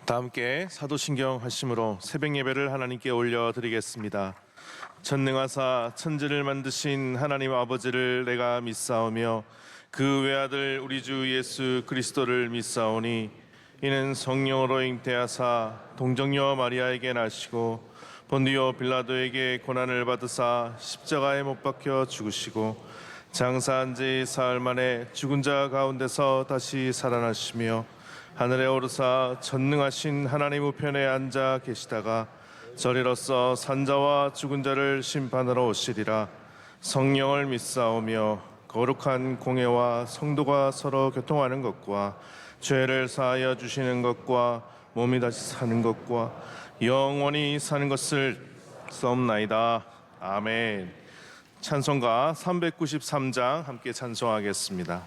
다 함께 사도신경 하심으로 새벽 예배를 하나님께 올려드리겠습니다. 전능하사 천지를 만드신 하나님 아버지를 내가 믿사오며 그 외아들 우리 주 예수 그리스도를 믿사오니 이는 성령으로 잉태하사 동정녀 마리아에게 나시고 본디오 빌라도에게 고난을 받으사 십자가에 못 박혀 죽으시고 장사한 지 사흘 만에 죽은 자 가운데서 다시 살아나시며 하늘에 오르사 전능하신 하나님 우편에 앉아 계시다가 저리로서 산자와 죽은 자를 심판하러 오시리라. 성령을 믿사오며 거룩한 공회와 성도가 서로 교통하는 것과 죄를 사하여 주시는 것과 몸이 다시 사는 것과 영원히 사는 것을 썸나이다. 아멘. 찬송가 393장 함께 찬송하겠습니다.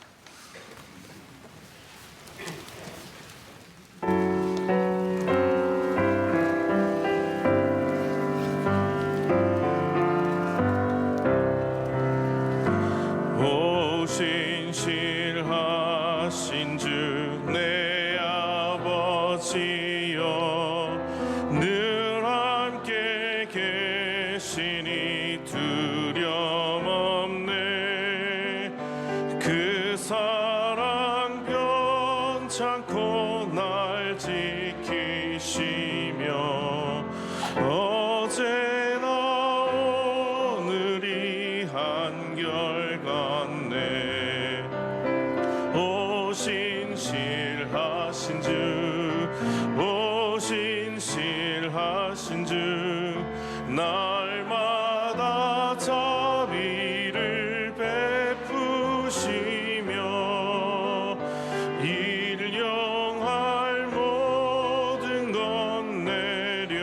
신실하신 주 내 아버지여 늘 함께 계시니 두려움 없네. 그 사랑 변찮고 날 지키시며 어제나 오늘이 한결같네. 신실하신 주, 오 신실하신 주, 날마다 자비를 베푸시며 일용할 모든 것 내려주시니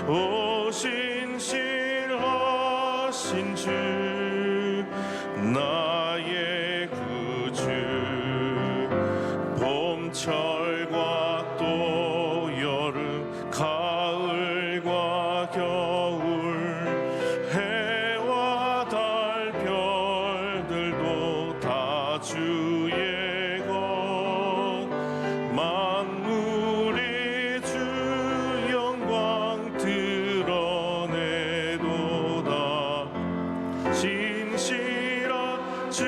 오 신실하신 주, 나의 구주. 봄철과 또 여름 가을과 겨울 해와 달 별들도 다 주의 것. 만물이 주 영광 드러내도다. 진실한 주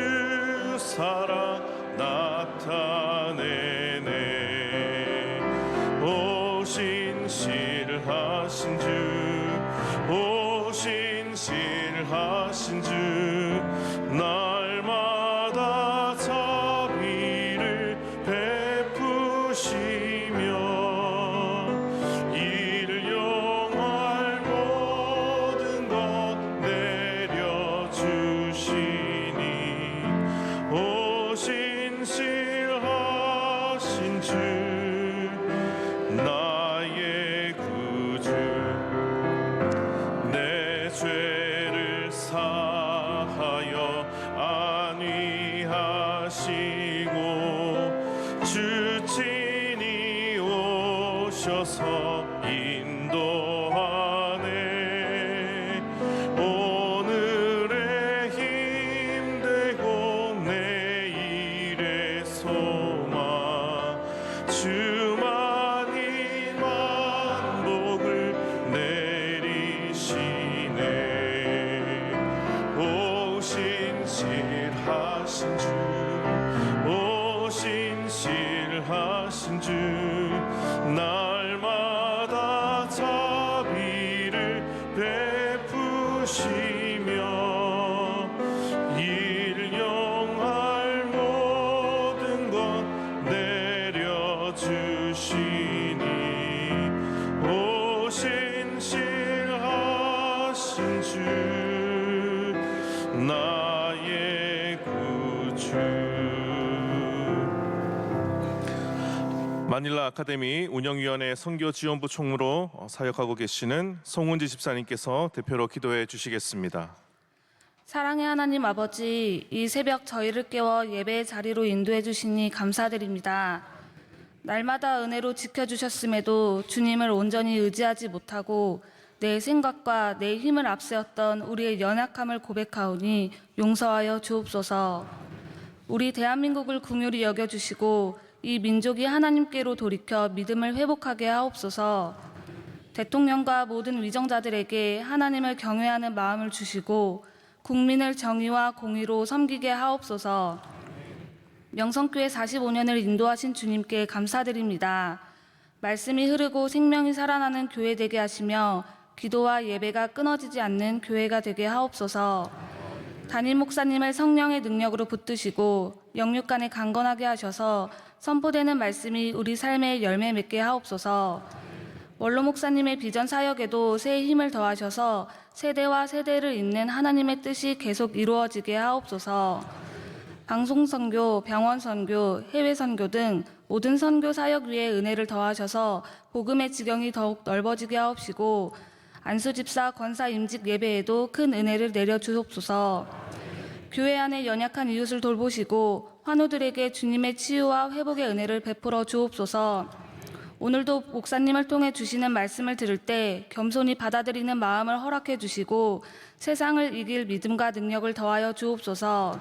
사랑 나타내네. 오 신실하신 주, 오 신실하신 주, 날마다 자비를 베푸시며 일용할 모든 것 내려주시니 오 신실하신 주, 나의 구주. 내 죄를 사하여 안위하시고 주 친히 오셔서 인도하네. 오늘의 힘되고 내일의 소망 주만이 만복을 내리시네. 오 신실하신 주, 오 신실하신 주, 날마다 자비를 베푸시며 일용할 모든 것 내려주시니 오 신실하신 주, 나의 구주. 마닐라 아카데미 운영위원회 선교지원부 총무로 사역하고 계시는 송은지 집사님께서 대표로 기도해 주시겠습니다. 사랑의 하나님 아버지, 이 새벽 저희를 깨워 예배의 자리로 인도해 주시니 감사드립니다. 날마다 은혜로 지켜주셨음에도 주님을 온전히 의지하지 못하고 내 생각과 내 힘을 앞세웠던 우리의 연약함을 고백하오니 용서하여 주옵소서. 우리 대한민국을 긍휼히 여겨주시고 이 민족이 하나님께로 돌이켜 믿음을 회복하게 하옵소서. 대통령과 모든 위정자들에게 하나님을 경외하는 마음을 주시고 국민을 정의와 공의로 섬기게 하옵소서. 명성교회 45년을 인도하신 주님께 감사드립니다. 말씀이 흐르고 생명이 살아나는 교회 되게 하시며 기도와 예배가 끊어지지 않는 교회가 되게 하옵소서. 담임 목사님을 성령의 능력으로 붙드시고 영육간에 강건하게 하셔서 선포되는 말씀이 우리 삶에 열매 맺게 하옵소서. 원로 목사님의 비전 사역에도 새 힘을 더하셔서 세대와 세대를 잇는 하나님의 뜻이 계속 이루어지게 하옵소서. 방송 선교, 병원 선교, 해외 선교 등 모든 선교 사역 위에 은혜를 더하셔서 복음의 지경이 더욱 넓어지게 하옵시고 안수 집사 권사 임직 예배에도 큰 은혜를 내려 주옵소서. 교회 안에 연약한 이웃을 돌보시고 환우들에게 주님의 치유와 회복의 은혜를 베풀어 주옵소서. 오늘도 목사님을 통해 주시는 말씀을 들을 때 겸손히 받아들이는 마음을 허락해 주시고 세상을 이길 믿음과 능력을 더하여 주옵소서.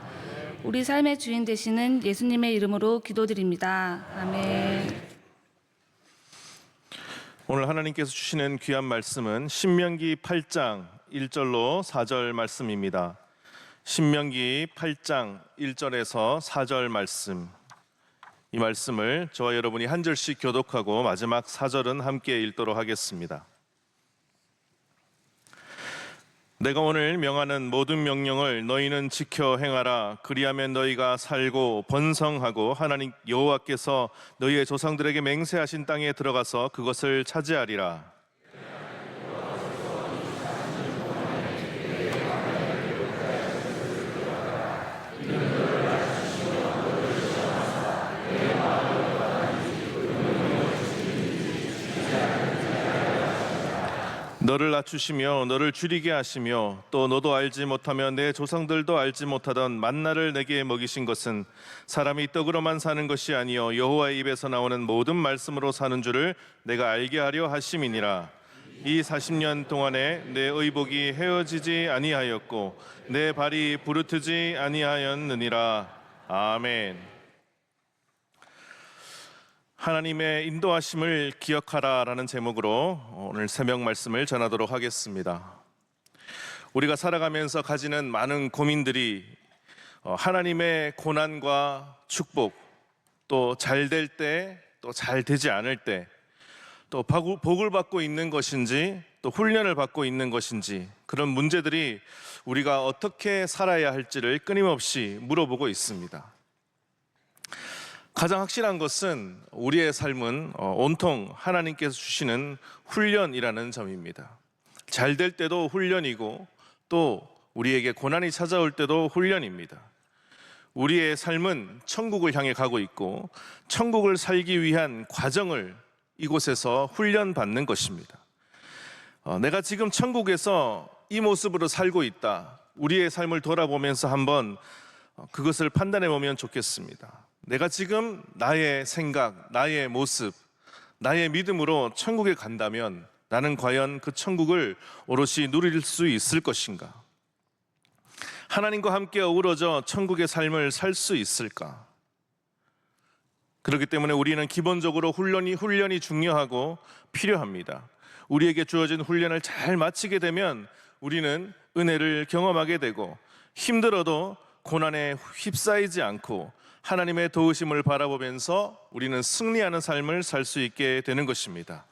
우리 삶의 주인 되시는 예수님의 이름으로 기도드립니다. 아멘. 오늘 하나님께서 주시는 귀한 말씀은 신명기 8장 1절로 4절 말씀입니다. 신명기 8장 1절에서 4절 말씀, 이 말씀을 저와 여러분이 한 절씩 교독하고 마지막 4절은 함께 읽도록 하겠습니다. 내가 오늘 명하는 모든 명령을 너희는 지켜 행하라. 그리하면 너희가 살고 번성하고 하나님 여호와께서 너희의 조상들에게 맹세하신 땅에 들어가서 그것을 차지하리라. 너를 낮추시며 너를 줄이게 하시며 또 너도 알지 못하며 내 조상들도 알지 못하던 만나를 내게 먹이신 것은 사람이 떡으로만 사는 것이 아니요 여호와의 입에서 나오는 모든 말씀으로 사는 줄을 내가 알게 하려 하심이니라. 이 40년 동안에 내 의복이 헤어지지 아니하였고 내 발이 부르트지 아니하였느니라. 아멘. 하나님의 인도하심을 기억하라라는 제목으로 오늘 새벽 말씀을 전하도록 하겠습니다. 우리가 살아가면서 가지는 많은 고민들이 하나님의 고난과 축복, 또 잘 될 때, 또 잘 되지 않을 때, 또 복을 받고 있는 것인지, 또 훈련을 받고 있는 것인지, 그런 문제들이 우리가 어떻게 살아야 할지를 끊임없이 물어보고 있습니다. 가장 확실한 것은 우리의 삶은 온통 하나님께서 주시는 훈련이라는 점입니다. 잘 될 때도 훈련이고 또 우리에게 고난이 찾아올 때도 훈련입니다. 우리의 삶은 천국을 향해 가고 있고 천국을 살기 위한 과정을 이곳에서 훈련받는 것입니다. 내가 지금 천국에서 이 모습으로 살고 있다. 우리의 삶을 돌아보면서 한번 그것을 판단해 보면 좋겠습니다. 내가 지금 나의 생각, 나의 모습, 나의 믿음으로 천국에 간다면 나는 과연 그 천국을 오롯이 누릴 수 있을 것인가? 하나님과 함께 어우러져 천국의 삶을 살 수 있을까? 그렇기 때문에 우리는 기본적으로 훈련이 중요하고 필요합니다. 우리에게 주어진 훈련을 잘 마치게 되면 우리는 은혜를 경험하게 되고 힘들어도 고난에 휩싸이지 않고 하나님의 도우심을 바라보면서 우리는 승리하는 삶을 살 수 있게 되는 것입니다.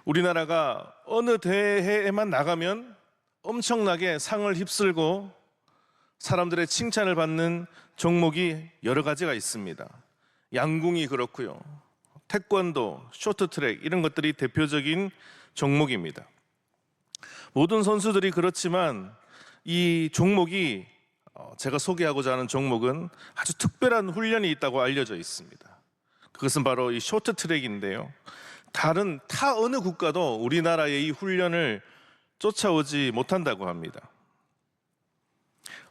우리나라가 어느 대회에만 나가면 엄청나게 상을 휩쓸고 사람들의 칭찬을 받는 종목이 여러 가지가 있습니다. 양궁이 그렇고요. 태권도, 쇼트트랙 이런 것들이 대표적인 종목입니다. 모든 선수들이 그렇지만 이 종목이 제가 소개하고자 하는 종목은 아주 특별한 훈련이 있다고 알려져 있습니다. 그것은 바로 이 쇼트트랙인데요. 다른 어느 국가도 우리나라의 이 훈련을 쫓아오지 못한다고 합니다.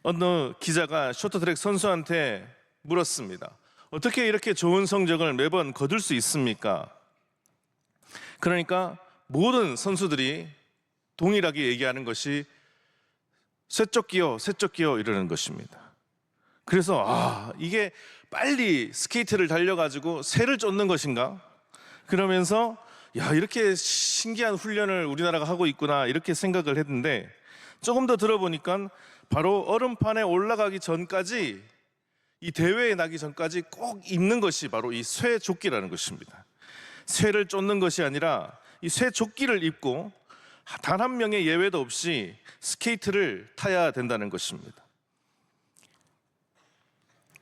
어느 기자가 쇼트트랙 선수한테 물었습니다. 어떻게 이렇게 좋은 성적을 매번 거둘 수 있습니까? 그러니까 모든 선수들이 동일하게 얘기하는 것이 쇠쫓기요 이러는 것입니다. 그래서 이게 빨리 스케이트를 달려가지고 새를 쫓는 것인가? 그러면서 이렇게 신기한 훈련을 우리나라가 하고 있구나 이렇게 생각을 했는데, 조금 더 들어보니까 바로 얼음판에 올라가기 전까지, 이 대회에 나기 전까지 꼭 입는 것이 바로 이 쇠조끼라는 것입니다. 쇠를 쫓는 것이 아니라 이 쇠조끼를 입고 단 한 명의 예외도 없이 스케이트를 타야 된다는 것입니다.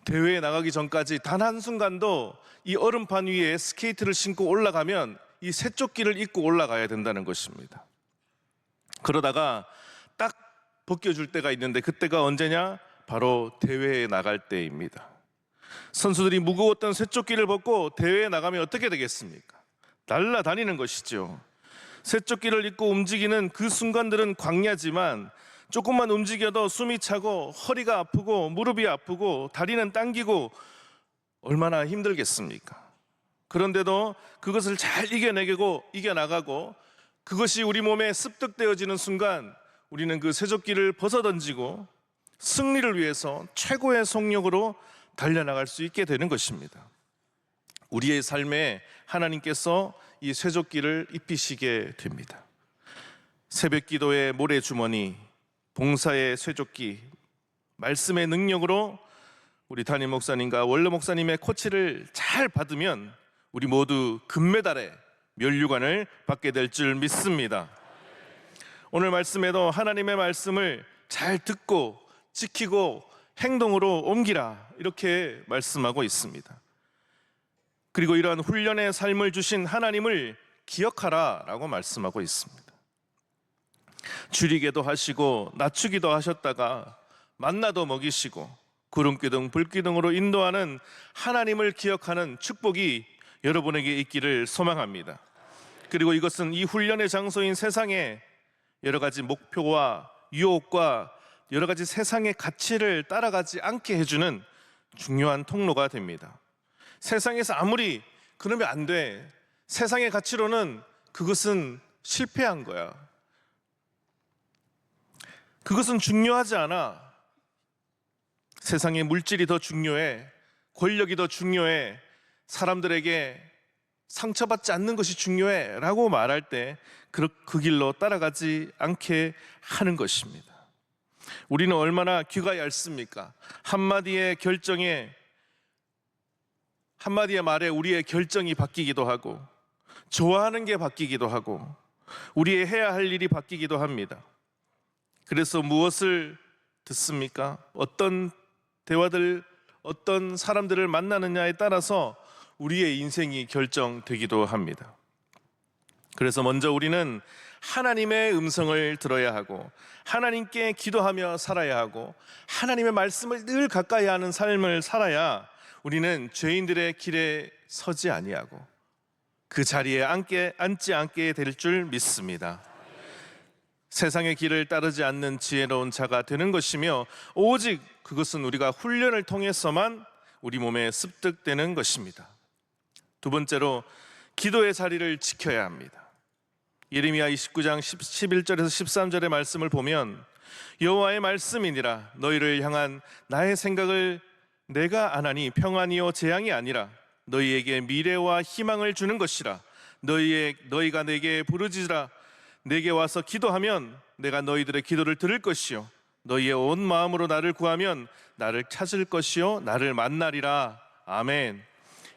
대회에 나가기 전까지 단 한순간도 이 얼음판 위에 스케이트를 신고 올라가면 이 쇠조끼를 입고 올라가야 된다는 것입니다. 그러다가 딱 벗겨줄 때가 있는데, 그때가 언제냐? 바로 대회에 나갈 때입니다. 선수들이 무거웠던 쇠조끼를 벗고 대회에 나가면 어떻게 되겠습니까? 날아다니는 것이죠. 쇠조끼를 입고 움직이는 그 순간들은 광야지만, 조금만 움직여도 숨이 차고 허리가 아프고 무릎이 아프고 다리는 당기고 얼마나 힘들겠습니까? 그런데도 그것을 잘 이겨나가고 그것이 우리 몸에 습득되어지는 순간, 우리는 그 쇠조끼를 벗어던지고 승리를 위해서 최고의 속력으로 달려나갈 수 있게 되는 것입니다. 우리의 삶에 하나님께서 이 쇠조끼를 입히시게 됩니다. 새벽 기도의 모래주머니, 봉사의 쇠조끼, 말씀의 능력으로 우리 담임 목사님과 원로 목사님의 코치를 잘 받으면 우리 모두 금메달의 면류관을 받게 될 줄 믿습니다. 오늘 말씀에도 하나님의 말씀을 잘 듣고 지키고 행동으로 옮기라, 이렇게 말씀하고 있습니다. 그리고 이러한 훈련의 삶을 주신 하나님을 기억하라 라고 말씀하고 있습니다. 줄이게도 하시고 낮추기도 하셨다가 만나도 먹이시고 구름기둥 불기둥으로 인도하는 하나님을 기억하는 축복이 여러분에게 있기를 소망합니다. 그리고 이것은 이 훈련의 장소인 세상에 여러 가지 목표와 유혹과 여러 가지 세상의 가치를 따라가지 않게 해주는 중요한 통로가 됩니다. 세상에서 아무리 그러면 안 돼, 세상의 가치로는 그것은 실패한 거야, 그것은 중요하지 않아, 세상의 물질이 더 중요해, 권력이 더 중요해, 사람들에게 상처받지 않는 것이 중요해 라고 말할 때 그 길로 따라가지 않게 하는 것입니다. 우리는 얼마나 귀가 얇습니까? 한마디의 말에 우리의 결정이 바뀌기도 하고, 좋아하는 게 바뀌기도 하고, 우리의 해야 할 일이 바뀌기도 합니다. 그래서 무엇을 듣습니까? 어떤 대화들, 어떤 사람들을 만나느냐에 따라서 우리의 인생이 결정되기도 합니다. 그래서 먼저 우리는 하나님의 음성을 들어야 하고, 하나님께 기도하며 살아야 하고, 하나님의 말씀을 늘 가까이 하는 삶을 살아야 우리는 죄인들의 길에 서지 아니하고 그 자리에 앉지 않게 될 줄 믿습니다. 세상의 길을 따르지 않는 지혜로운 자가 되는 것이며, 오직 그것은 우리가 훈련을 통해서만 우리 몸에 습득되는 것입니다. 두 번째로, 기도의 자리를 지켜야 합니다. 예레미야 29장 11절에서 13절의 말씀을 보면, 여호와의 말씀이니라, 너희를 향한 나의 생각을 내가 아나니 평안이요 재앙이 아니라 너희에게 미래와 희망을 주는 것이라. 너희가 내게 부르짖으라. 내게 와서 기도하면 내가 너희들의 기도를 들을 것이요, 너희의 온 마음으로 나를 구하면 나를 찾을 것이요 나를 만나리라. 아멘.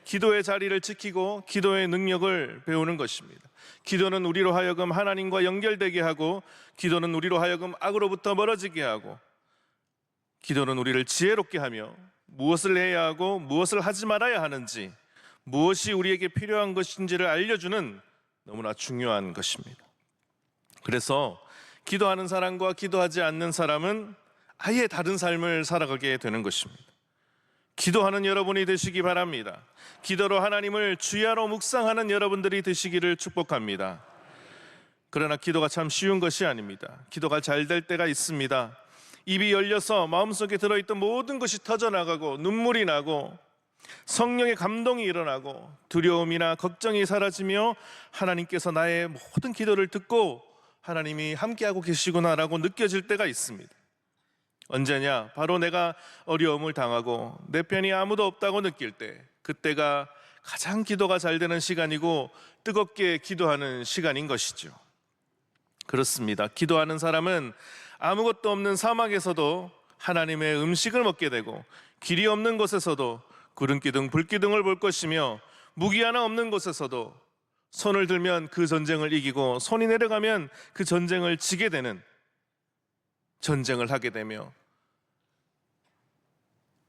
기도의 자리를 지키고 기도의 능력을 배우는 것입니다. 기도는 우리로 하여금 하나님과 연결되게 하고, 기도는 우리로 하여금 악으로부터 멀어지게 하고, 기도는 우리를 지혜롭게 하며 무엇을 해야 하고 무엇을 하지 말아야 하는지, 무엇이 우리에게 필요한 것인지를 알려주는 너무나 중요한 것입니다. 그래서 기도하는 사람과 기도하지 않는 사람은 아예 다른 삶을 살아가게 되는 것입니다. 기도하는 여러분이 되시기 바랍니다. 기도로 하나님을 주야로 묵상하는 여러분들이 되시기를 축복합니다. 그러나 기도가 참 쉬운 것이 아닙니다. 기도가 잘 될 때가 있습니다. 입이 열려서 마음속에 들어있던 모든 것이 터져나가고, 눈물이 나고, 성령의 감동이 일어나고, 두려움이나 걱정이 사라지며 하나님께서 나의 모든 기도를 듣고 하나님이 함께하고 계시구나라고 느껴질 때가 있습니다. 언제냐? 바로 내가 어려움을 당하고 내 편이 아무도 없다고 느낄 때, 그때가 가장 기도가 잘 되는 시간이고 뜨겁게 기도하는 시간인 것이죠. 그렇습니다. 기도하는 사람은 아무것도 없는 사막에서도 하나님의 음식을 먹게 되고, 길이 없는 곳에서도 구름기둥 불기둥을 볼 것이며, 무기 하나 없는 곳에서도 손을 들면 그 전쟁을 이기고 손이 내려가면 그 전쟁을 지게 되는, 전쟁을 하게 되며,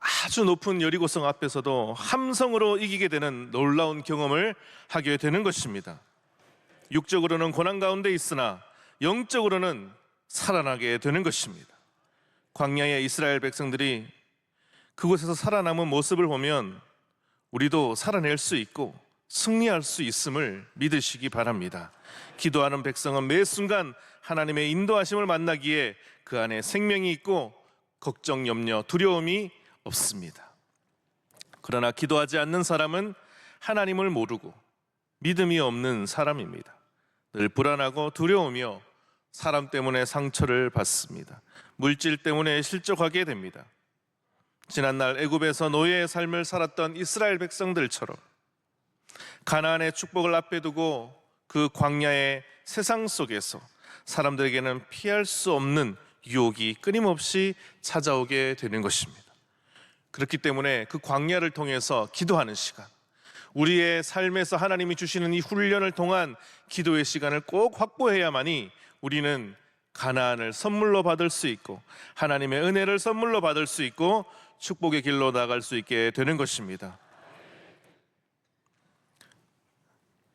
아주 높은 여리고성 앞에서도 함성으로 이기게 되는 놀라운 경험을 하게 되는 것입니다. 육적으로는 고난 가운데 있으나 영적으로는 살아나게 되는 것입니다. 광야의 이스라엘 백성들이 그곳에서 살아남은 모습을 보면 우리도 살아낼 수 있고 승리할 수 있음을 믿으시기 바랍니다. 기도하는 백성은 매 순간 하나님의 인도하심을 만나기에 그 안에 생명이 있고 걱정, 염려, 두려움이 없습니다. 그러나 기도하지 않는 사람은 하나님을 모르고 믿음이 없는 사람입니다. 늘 불안하고 두려우며 사람 때문에 상처를 받습니다. 물질 때문에 실족하게 됩니다. 지난날 애굽에서 노예의 삶을 살았던 이스라엘 백성들처럼 가나안의 축복을 앞에 두고 그 광야의 세상 속에서 사람들에게는 피할 수 없는 유혹이 끊임없이 찾아오게 되는 것입니다. 그렇기 때문에 그 광야를 통해서 기도하는 시간, 우리의 삶에서 하나님이 주시는 이 훈련을 통한 기도의 시간을 꼭 확보해야만이 우리는 가나안을 선물로 받을 수 있고 하나님의 은혜를 선물로 받을 수 있고 축복의 길로 나아갈 수 있게 되는 것입니다.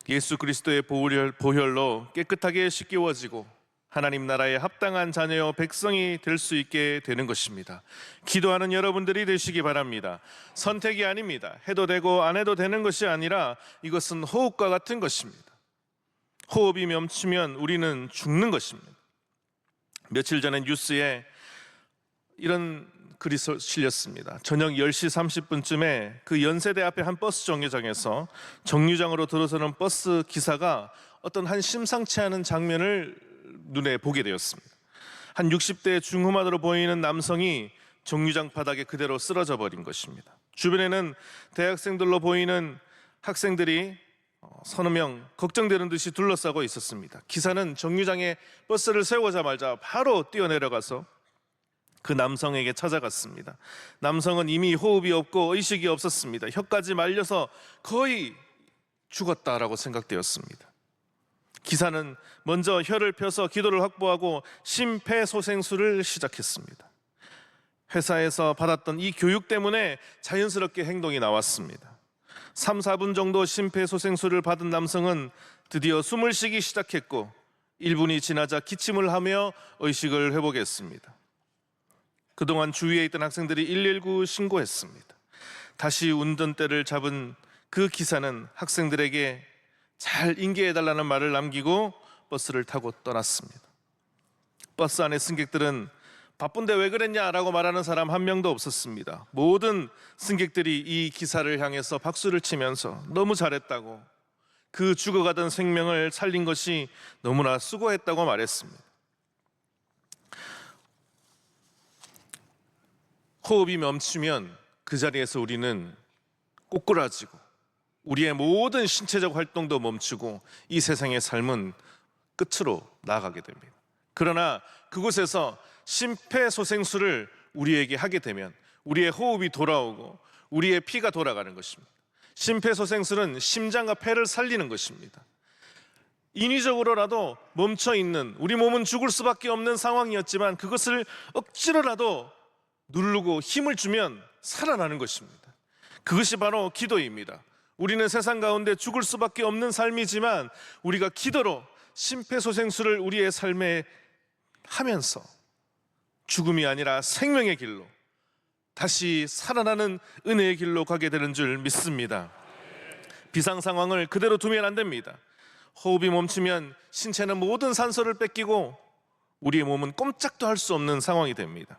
예수 그리스도의 보혈로 깨끗하게 씻겨지고 하나님 나라에 합당한 자녀요 백성이 될 수 있게 되는 것입니다. 기도하는 여러분들이 되시기 바랍니다. 선택이 아닙니다. 해도 되고 안 해도 되는 것이 아니라 이것은 호흡과 같은 것입니다. 호흡이 멈추면 우리는 죽는 것입니다. 며칠 전에 뉴스에 이런 글이 실렸습니다. 저녁 10시 30분쯤에 그 연세대 앞에 한 버스 정류장에서 정류장으로 들어서는 버스 기사가 어떤 한 심상치 않은 장면을 눈에 보게 되었습니다. 한 60대 중후반으로 보이는 남성이 정류장 바닥에 그대로 쓰러져 버린 것입니다. 주변에는 대학생들로 보이는 학생들이 서너 명 걱정되는 듯이 둘러싸고 있었습니다. 기사는 정류장에 버스를 세우자마자 바로 뛰어내려가서 그 남성에게 찾아갔습니다. 남성은 이미 호흡이 없고 의식이 없었습니다. 혀까지 말려서 거의 죽었다라고 생각되었습니다. 기사는 먼저 혀를 펴서 기도를 확보하고 심폐소생술을 시작했습니다. 회사에서 받았던 이 교육 때문에 자연스럽게 행동이 나왔습니다. 3, 4분 정도 심폐소생술을 받은 남성은 드디어 숨을 쉬기 시작했고 1분이 지나자 기침을 하며 의식을 회복했습니다. 그동안 주위에 있던 학생들이 119 신고했습니다. 다시 운전대를 잡은 그 기사는 학생들에게 잘 인계해달라는 말을 남기고 버스를 타고 떠났습니다. 버스 안의 승객들은 바쁜데 왜 그랬냐라고 말하는 사람 한 명도 없었습니다. 모든 승객들이 이 기사를 향해서 박수를 치면서 너무 잘했다고, 그 죽어가던 생명을 살린 것이 너무나 수고했다고 말했습니다. 호흡이 멈추면 그 자리에서 우리는 꼬꾸라지고 우리의 모든 신체적 활동도 멈추고 이 세상의 삶은 끝으로 나아가게 됩니다. 그러나 그곳에서 심폐소생술을 우리에게 하게 되면 우리의 호흡이 돌아오고 우리의 피가 돌아가는 것입니다. 심폐소생술은 심장과 폐를 살리는 것입니다. 인위적으로라도 멈춰있는, 우리 몸은 죽을 수밖에 없는 상황이었지만 그것을 억지로라도 누르고 힘을 주면 살아나는 것입니다. 그것이 바로 기도입니다. 우리는 세상 가운데 죽을 수밖에 없는 삶이지만 우리가 기도로 심폐소생술을 우리의 삶에 하면서 죽음이 아니라 생명의 길로, 다시 살아나는 은혜의 길로 가게 되는 줄 믿습니다. 비상 상황을 그대로 두면 안 됩니다. 호흡이 멈추면 신체는 모든 산소를 뺏기고 우리의 몸은 꼼짝도 할 수 없는 상황이 됩니다.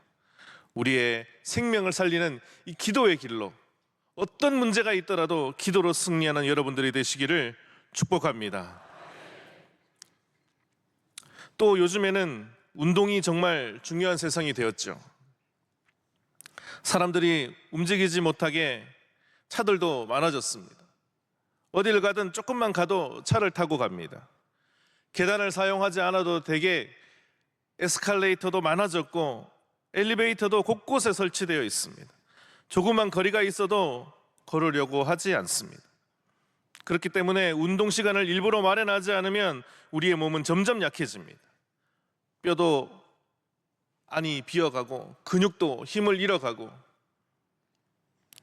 우리의 생명을 살리는 이 기도의 길로 어떤 문제가 있더라도 기도로 승리하는 여러분들이 되시기를 축복합니다. 또 요즘에는 운동이 정말 중요한 세상이 되었죠. 사람들이 움직이지 못하게 차들도 많아졌습니다. 어딜 가든 조금만 가도 차를 타고 갑니다. 계단을 사용하지 않아도 되게 에스컬레이터도 많아졌고 엘리베이터도 곳곳에 설치되어 있습니다. 조그만 거리가 있어도 걸으려고 하지 않습니다. 그렇기 때문에 운동 시간을 일부러 마련하지 않으면 우리의 몸은 점점 약해집니다. 뼈도 안이 비어가고 근육도 힘을 잃어가고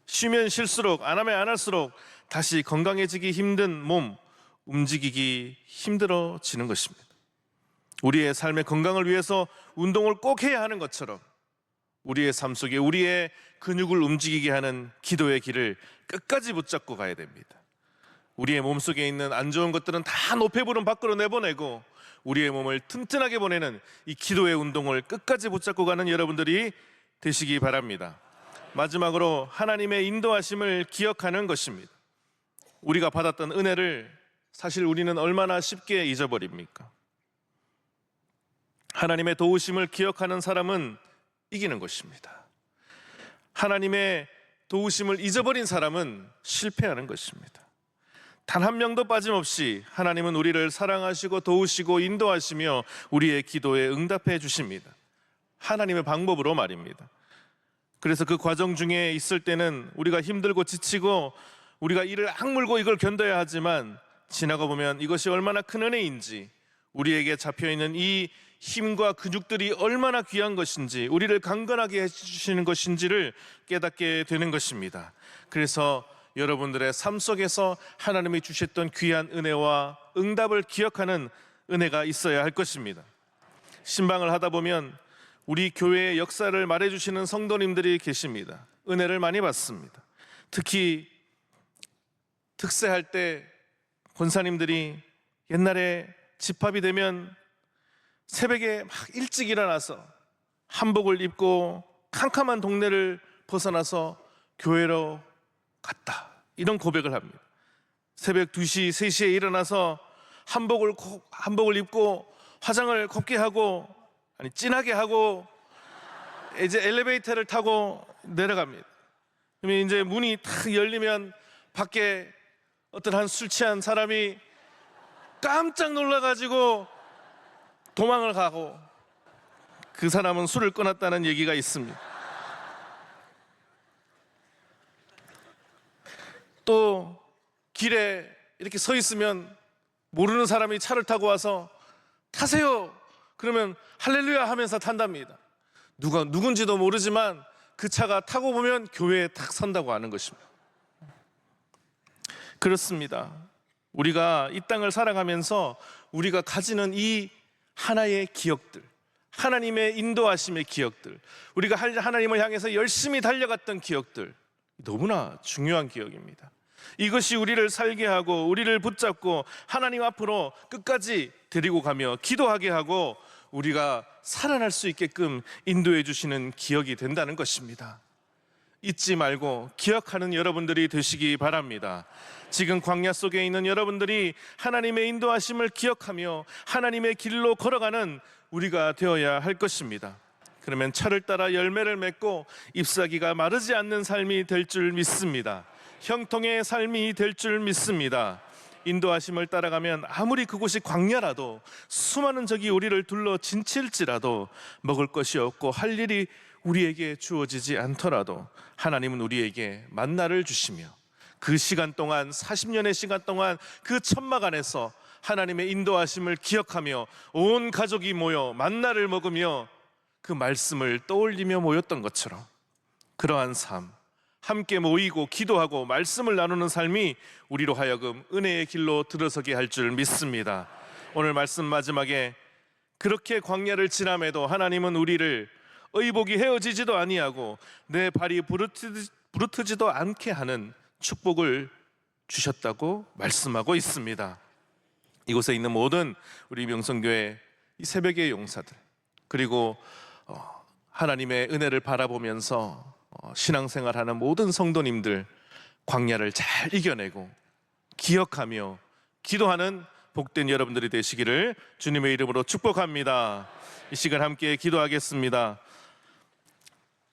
쉬면 쉴수록 안 하면 안 할수록 다시 건강해지기 힘든 몸, 움직이기 힘들어지는 것입니다. 우리의 삶의 건강을 위해서 운동을 꼭 해야 하는 것처럼 우리의 삶 속에 우리의 근육을 움직이게 하는 기도의 길을 끝까지 붙잡고 가야 됩니다. 우리의 몸속에 있는 안 좋은 것들은 다 노폐물은 밖으로 내보내고 우리의 몸을 튼튼하게 보내는 이 기도의 운동을 끝까지 붙잡고 가는 여러분들이 되시기 바랍니다. 마지막으로 하나님의 인도하심을 기억하는 것입니다. 우리가 받았던 은혜를 사실 우리는 얼마나 쉽게 잊어버립니까? 하나님의 도우심을 기억하는 사람은 이기는 것입니다. 하나님의 도우심을 잊어버린 사람은 실패하는 것입니다. 단 한 명도 빠짐없이 하나님은 우리를 사랑하시고 도우시고 인도하시며 우리의 기도에 응답해 주십니다. 하나님의 방법으로 말입니다. 그래서 그 과정 중에 있을 때는 우리가 힘들고 지치고 우리가 이를 악물고 이걸 견뎌야 하지만 지나가 보면 이것이 얼마나 큰 은혜인지, 우리에게 잡혀있는 이 힘과 근육들이 얼마나 귀한 것인지, 우리를 강건하게 해주시는 것인지를 깨닫게 되는 것입니다. 그래서 여러분들의 삶 속에서 하나님이 주셨던 귀한 은혜와 응답을 기억하는 은혜가 있어야 할 것입니다. 신방을 하다 보면 우리 교회의 역사를 말해주시는 성도님들이 계십니다. 은혜를 많이 받습니다. 특히 특세할 때 권사님들이 옛날에 집합이 되면 새벽에 막 일찍 일어나서 한복을 입고 캄캄한 동네를 벗어나서 교회로 갔다, 이런 고백을 합니다. 새벽 2시, 3시에 일어나서 한복을 입고 화장을 곱게 하고, 아니 진하게 하고 이제 엘리베이터를 타고 내려갑니다. 그러면 이제 문이 탁 열리면 밖에 어떤 한 술 취한 사람이 깜짝 놀라가지고 도망을 가고, 그 사람은 술을 끊었다는 얘기가 있습니다. 또 길에 이렇게 서 있으면 모르는 사람이 차를 타고 와서 타세요, 그러면 할렐루야 하면서 탄답니다. 누군지도 모르지만 그 차가 타고 보면 교회에 탁 선다고 하는 것입니다. 그렇습니다. 우리가 이 땅을 살아가면서 우리가 가지는 이 하나의 기억들, 하나님의 인도하심의 기억들, 우리가 하나님을 향해서 열심히 달려갔던 기억들, 너무나 중요한 기억입니다. 이것이 우리를 살게 하고 우리를 붙잡고 하나님 앞으로 끝까지 데리고 가며 기도하게 하고 우리가 살아날 수 있게끔 인도해 주시는 기억이 된다는 것입니다. 잊지 말고 기억하는 여러분들이 되시기 바랍니다. 지금 광야 속에 있는 여러분들이 하나님의 인도하심을 기억하며 하나님의 길로 걸어가는 우리가 되어야 할 것입니다. 그러면 철을 따라 열매를 맺고 잎사귀가 마르지 않는 삶이 될 줄 믿습니다. 형통의 삶이 될 줄 믿습니다. 인도하심을 따라가면 아무리 그곳이 광야라도, 수많은 적이 우리를 둘러 진칠지라도, 먹을 것이 없고 할 일이 우리에게 주어지지 않더라도 하나님은 우리에게 만나를 주시며 그 시간 동안, 40년의 시간 동안 그 천막 안에서 하나님의 인도하심을 기억하며 온 가족이 모여 만나를 먹으며 그 말씀을 떠올리며 모였던 것처럼, 그러한 삶, 함께 모이고 기도하고 말씀을 나누는 삶이 우리로 하여금 은혜의 길로 들어서게 할 줄 믿습니다. 오늘 말씀 마지막에 그렇게 광야를 지남에도 하나님은 우리를 의복이 헤어지지도 아니하고 내 발이 부르트지도 않게 하는 축복을 주셨다고 말씀하고 있습니다. 이곳에 있는 모든 우리 명성교회 이 새벽의 용사들, 그리고 하나님의 은혜를 바라보면서 신앙생활하는 모든 성도님들, 광야를 잘 이겨내고 기억하며 기도하는 복된 여러분들이 되시기를 주님의 이름으로 축복합니다. 이 시간 함께 기도하겠습니다.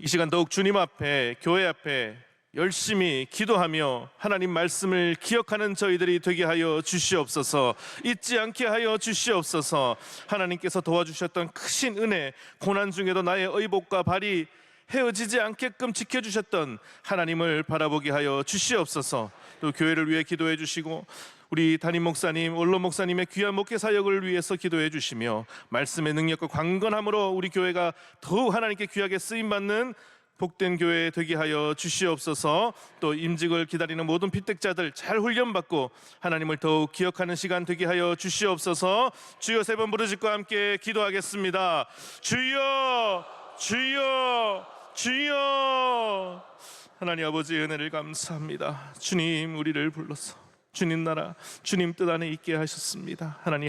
이 시간 더욱 주님 앞에, 교회 앞에 열심히 기도하며 하나님 말씀을 기억하는 저희들이 되게 하여 주시옵소서. 잊지 않게 하여 주시옵소서. 하나님께서 도와주셨던 크신 은혜, 고난 중에도 나의 의복과 발이 헤어지지 않게끔 지켜주셨던 하나님을 바라보게 하여 주시옵소서. 또 교회를 위해 기도해 주시고 우리 담임 목사님, 원로 목사님의 귀한 목회 사역을 위해서 기도해 주시며 말씀의 능력과 강건함으로 우리 교회가 더욱 하나님께 귀하게 쓰임받는 복된 교회 되게 하여 주시옵소서. 또 임직을 기다리는 모든 피택자들 잘 훈련받고 하나님을 더욱 기억하는 시간 되게 하여 주시옵소서. 주여 세 번 부르짖고 함께 기도하겠습니다. 주여, 주여, 주여. 하나님 아버지의 은혜를 감사합니다. 주님, 우리를 불러서 주님 나라, 주님 뜻 안에 있게 하셨습니다. 하나님